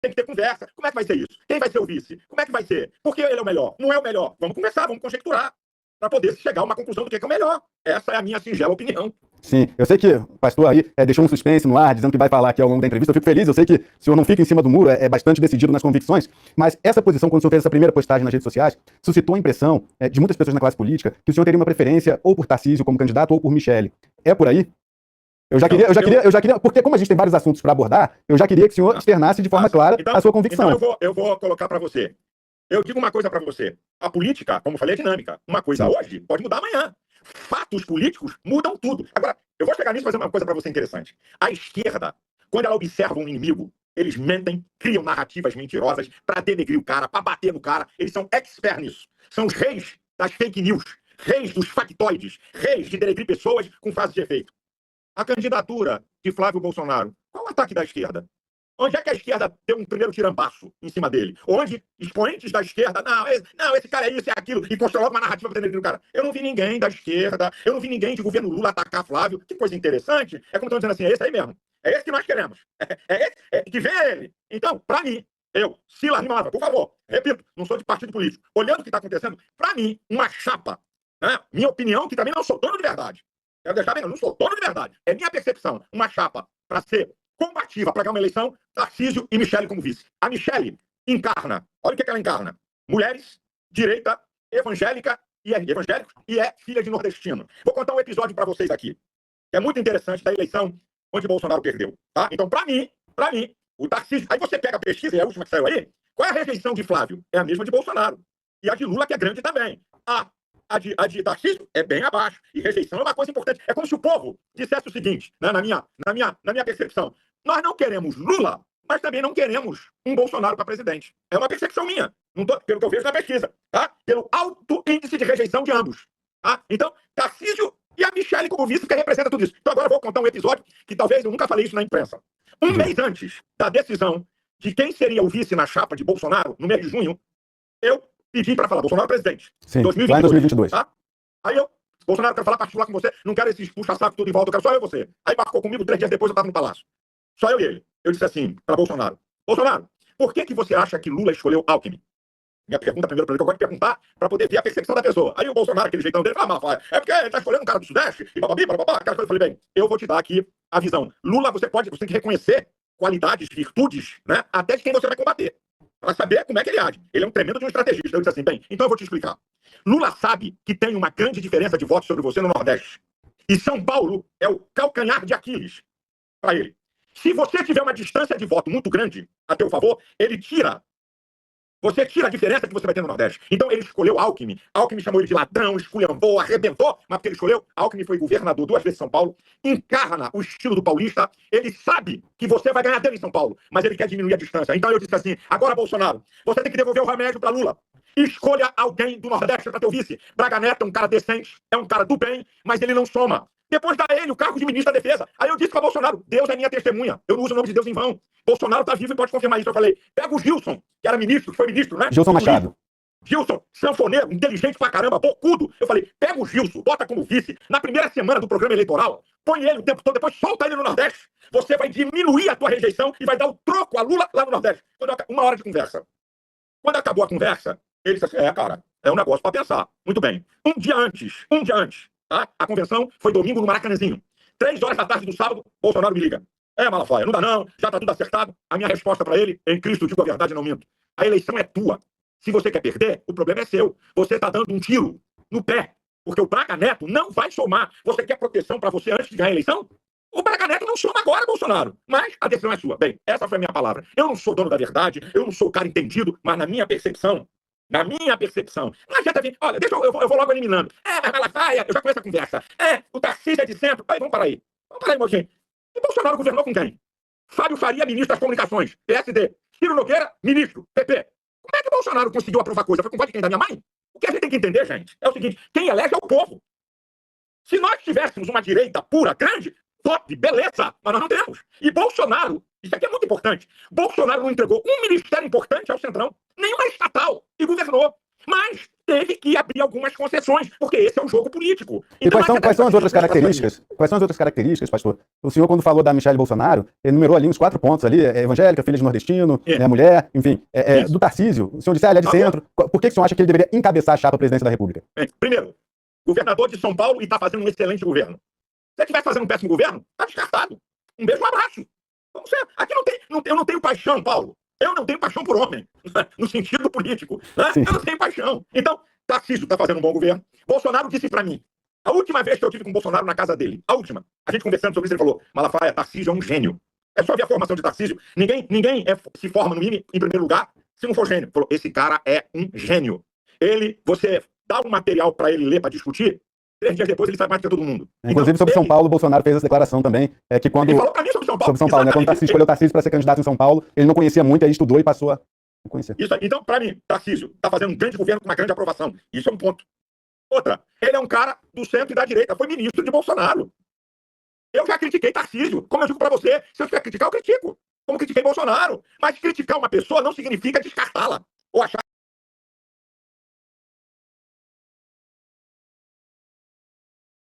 tem que ter conversa. Como é que vai ser isso? Quem vai ser o vice? Como é que vai ser? Por que ele é o melhor? Não é o melhor. Vamos conversar, vamos conjecturar, para poder chegar a uma conclusão do que é o melhor. Essa é a minha singela opinião. Sim, eu sei que o pastor aí deixou um suspense no ar, dizendo que vai falar aqui ao longo da entrevista. Eu fico feliz, eu sei que o senhor não fica em cima do muro, é bastante decidido nas convicções, mas essa posição, quando o senhor fez essa primeira postagem nas redes sociais, suscitou a impressão de muitas pessoas na classe política que o senhor teria uma preferência ou por Tarcísio como candidato ou por Michele. É por aí? Eu já queria, porque como a gente tem vários assuntos para abordar, eu já queria que o senhor externasse de forma clara a sua convicção. Então eu vou colocar para você. Eu digo uma coisa para você. A política, como eu falei, é dinâmica. Uma coisa hoje pode mudar amanhã. Fatos políticos mudam tudo. Agora, eu vou chegar nisso e fazer uma coisa para você interessante. A esquerda, quando ela observa um inimigo, eles mentem, criam narrativas mentirosas para denegrir o cara, para bater no cara. Eles são experts nisso. São os reis das fake news, reis dos factoides, reis de denegrir pessoas com frases de efeito. A candidatura de Flávio Bolsonaro, qual o ataque da esquerda? Onde é que a esquerda deu um primeiro tirambaço em cima dele? Onde expoentes da esquerda, esse cara é isso, é aquilo, e constrói uma narrativa para denegrir o cara. Eu não vi ninguém da esquerda, eu não vi ninguém de governo Lula atacar Flávio. Que coisa interessante. É como estão dizendo assim, é esse aí mesmo. É esse que nós queremos. É esse, que vê ele. Então, para mim, Silas Lima, por favor, repito, não sou de partido político. Olhando o que está acontecendo, para mim, uma chapa, né? Minha opinião, que também não sou dono de verdade. Quero deixar bem, eu não sou dono de verdade. É minha percepção. Uma chapa para ser combativa para ganhar uma eleição, Tarcísio e Michele como vice. A Michele encarna, olha o que ela encarna: mulheres, direita, evangélica e evangélicos, e é filha de nordestino. Vou contar um episódio para vocês aqui, que é muito interessante, da eleição onde Bolsonaro perdeu. Tá? Então, para mim, o Tarcísio... Aí você pega a pesquisa, e a última que saiu aí, qual é a rejeição de Flávio? É a mesma de Bolsonaro. E a de Lula, que é grande também. A de Tarcísio é bem abaixo. E rejeição é uma coisa importante. É como se o povo dissesse o seguinte, né, na minha percepção: nós não queremos Lula, mas também não queremos um Bolsonaro para presidente. É uma percepção minha, pelo que eu vejo na pesquisa, tá? Pelo alto índice de rejeição de ambos. Tá? Então, Tarcísio e a Michele como vice, que representa tudo isso. Então agora eu vou contar um episódio que talvez eu nunca falei isso na imprensa. Um mês antes da decisão de quem seria o vice na chapa de Bolsonaro, no mês de junho, eu pedi para falar Bolsonaro presidente. Sim, 2022. Lá em 2022. Tá? Aí Bolsonaro, quero falar particular com você, não quero esses puxa-saco tudo em volta, eu quero só eu e você. Aí marcou comigo, 3 dias depois eu estava no palácio. Só eu e ele. Eu disse assim para Bolsonaro: Bolsonaro, por que você acha que Lula escolheu Alckmin? Minha pergunta primeiro para ele, que eu gosto de perguntar para poder ver a percepção da pessoa. Aí o Bolsonaro, aquele jeitão dele, fala: é porque ele está escolhendo um cara do Sudeste, e bababá, aquela coisa. Eu falei: bem, eu vou te dar aqui a visão. Lula, você tem que reconhecer qualidades, virtudes, né, até de quem você vai combater, para saber como é que ele age. Ele é um tremendo de um estrategista. Eu disse assim: bem, então eu vou te explicar. Lula sabe que tem uma grande diferença de votos sobre você no Nordeste. E São Paulo é o calcanhar de Aquiles para ele. Se você tiver uma distância de voto muito grande a teu favor, você tira a diferença que você vai ter no Nordeste. Então ele escolheu Alckmin. Alckmin chamou ele de ladrão, esculhambou, arrebentou, mas porque ele escolheu, Alckmin foi governador 2 vezes em São Paulo, encarna o estilo do paulista, ele sabe que você vai ganhar dele em São Paulo, mas ele quer diminuir a distância. Então eu disse assim: agora, Bolsonaro, você tem que devolver o remédio para Lula. Escolha alguém do Nordeste para teu vice. Braga Neto é um cara decente, é um cara do bem, mas ele não soma. Depois dá ele o cargo de ministro da Defesa. Aí eu disse para Bolsonaro: Deus é minha testemunha. Eu não uso o nome de Deus em vão. Bolsonaro está vivo e pode confirmar isso. Eu falei: pega o Gilson, que era ministro, que foi ministro, né? Gilson Machado. Gilson, sanfoneiro, inteligente pra caramba, bocudo. Eu falei: pega o Gilson, bota como vice. Na primeira semana do programa eleitoral, põe ele o tempo todo, depois solta ele no Nordeste. Você vai diminuir a tua rejeição e vai dar o troco a Lula lá no Nordeste. Uma hora de conversa. Quando acabou a conversa, ele disse assim: cara, é um negócio para pensar. Muito bem. Um dia antes, tá? A convenção foi domingo no Maracanãzinho. 3 horas da tarde do sábado, Bolsonaro me liga: Malafaia, não dá não, já tá tudo acertado. A minha resposta para ele: em Cristo digo a verdade, não minto. A eleição é tua. Se você quer perder, o problema é seu. Você está dando um tiro no pé, porque o Braga Neto não vai somar. Você quer proteção para você antes de ganhar a eleição? O Braga Neto não soma agora, Bolsonaro. Mas a decisão é sua. Bem, essa foi a minha palavra. Eu não sou dono da verdade, eu não sou o cara entendido, mas na minha percepção, não adianta vir: olha, eu vou logo eliminando. Mas Malafaia, eu já conheço a conversa. O Tarcísio é de centro. Aí, vamos parar aí, mocinho. E Bolsonaro governou com quem? Fábio Faria, ministro das Comunicações, PSD. Ciro Nogueira, ministro, PP. Como é que Bolsonaro conseguiu aprovar coisa? Foi com voto de quem? Da minha mãe? O que a gente tem que entender, gente, é o seguinte: quem elege é o povo. Se nós tivéssemos uma direita pura, grande, top, beleza, mas nós não temos. E Bolsonaro, isso aqui é muito importante, Bolsonaro não entregou um ministério importante ao Centrão, nenhuma estatal, e governou. Mas teve que abrir algumas concessões, porque esse é o jogo político. E Então, quais são as outras características? Quais são as outras características, pastor? O senhor, quando falou da Michelle Bolsonaro, enumerou ali uns 4 pontos ali, evangélica, filha de nordestino, mulher, enfim, do Tarcísio. O senhor disse, ele é de centro. Por que o senhor acha que ele deveria encabeçar a chapa à presidência da República? Primeiro, governador de São Paulo e está fazendo um excelente governo. Se ele estiver fazendo um péssimo governo, está descartado. Um beijo, um abraço. Vamos ser. Aqui eu não tenho paixão, Paulo. Eu não tenho paixão por homem, no sentido político. Né? Eu não tenho paixão. Então, Tarcísio está fazendo um bom governo. Bolsonaro disse para mim, a última vez que eu tive com o Bolsonaro na casa dele, a última, a gente conversando sobre isso, ele falou, Malafaia, Tarcísio é um gênio. É só ver a formação de Tarcísio. Ninguém se forma no IME, em primeiro lugar, se não for gênio. Ele falou, esse cara é um gênio. Você dá um material para ele ler, para discutir, 3 dias depois ele sabe mais que todo mundo. Inclusive, sobre São Paulo, o Bolsonaro fez essa declaração também, que quando... Ele falou pra mim sobre São Paulo. Sobre São Paulo, né? Quando o Tarcísio escolheu o Tarcísio para ser candidato em São Paulo, ele não conhecia muito, aí estudou e passou a conhecer. Isso aí. Então, para mim, Tarcísio está fazendo um grande governo com uma grande aprovação. Isso é um ponto. Outra, ele é um cara do centro e da direita, foi ministro de Bolsonaro. Eu já critiquei Tarcísio. Como eu digo para você, se eu tiver que criticar, eu critico. Como critiquei Bolsonaro. Mas criticar uma pessoa não significa descartá-la. Ou achar